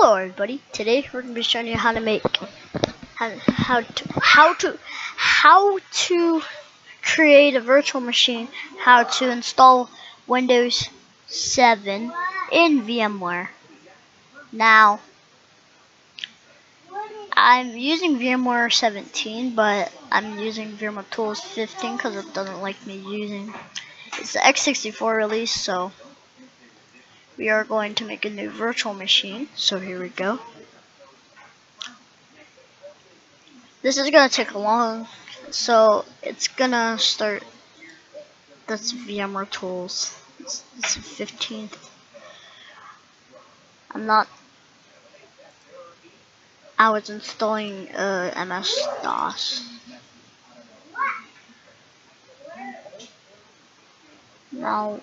Hello everybody. Today we're going to be showing you how to make how to create a virtual machine, how to install Windows 7 in VMware. Now, I'm using VMware 17, but I'm using VMware Tools 15 because it doesn't like me using it's the x64 release, so we are going to make a new virtual machine. So here we go. This is gonna take a long, so it's gonna start. That's VMware Tools. It's the 15th. I was installing MS-DOS. Now,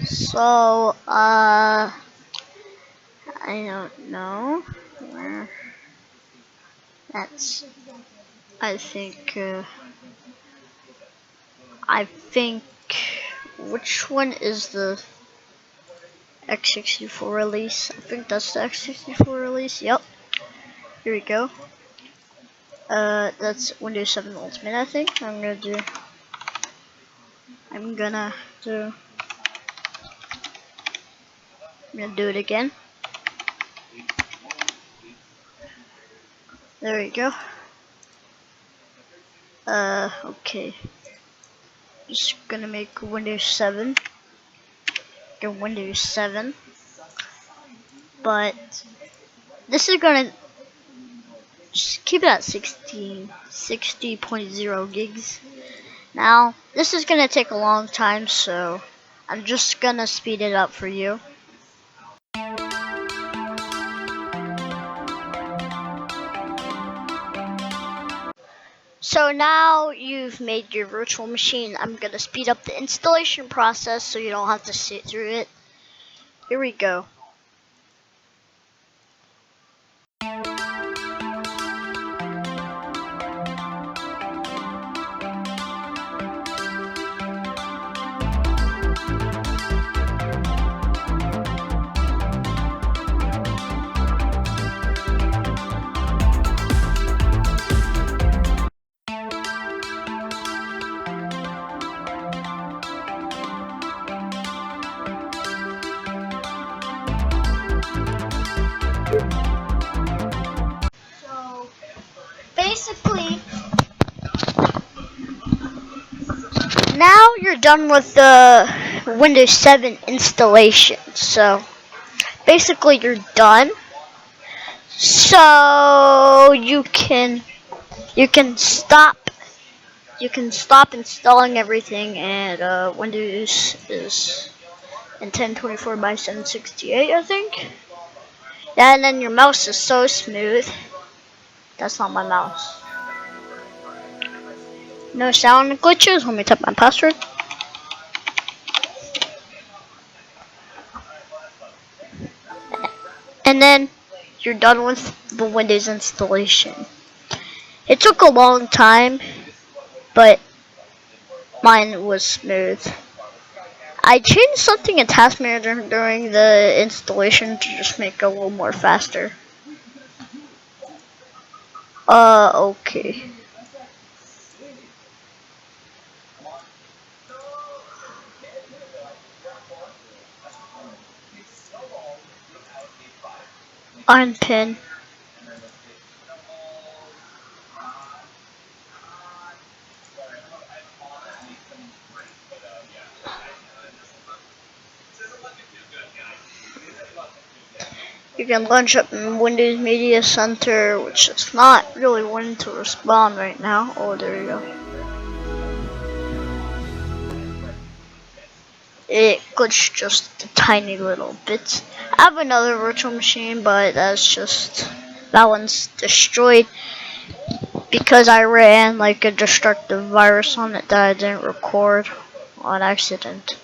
so I don't know where. That's. I think. Which one is the x64 release? I think that's the x64 release. Yep. Here we go. That's Windows 7 Ultimate. I think I'm gonna do it again. There we go. Okay. Just gonna make Windows 7. Get Windows 7. But this is gonna just keep it at 60.0 gigs. Now, this is gonna take a long time, so I'm just gonna speed it up for you. So now you've made your virtual machine. I'm gonna speed up the installation process so you don't have to sit through it. Here we go. So basically, now you're done with the Windows 7 installation. So basically, you're done. So you can stop installing everything, and Windows is in 1024 by 768, I think. Yeah, and then your mouse is so smooth. That's not my mouse. No sound glitches. Let me type my password. And then you're done with the Windows installation. It took a long time, but mine was smooth. I changed something in Task Manager during the installation to just make it a little more faster. Okay. Unpin. You can launch up in Windows Media Center, which is not really wanting to respond right now. Oh, there you go. It glitched just a tiny little bit. I have another virtual machine, but that one's destroyed because I ran like a destructive virus on it that I didn't record on accident.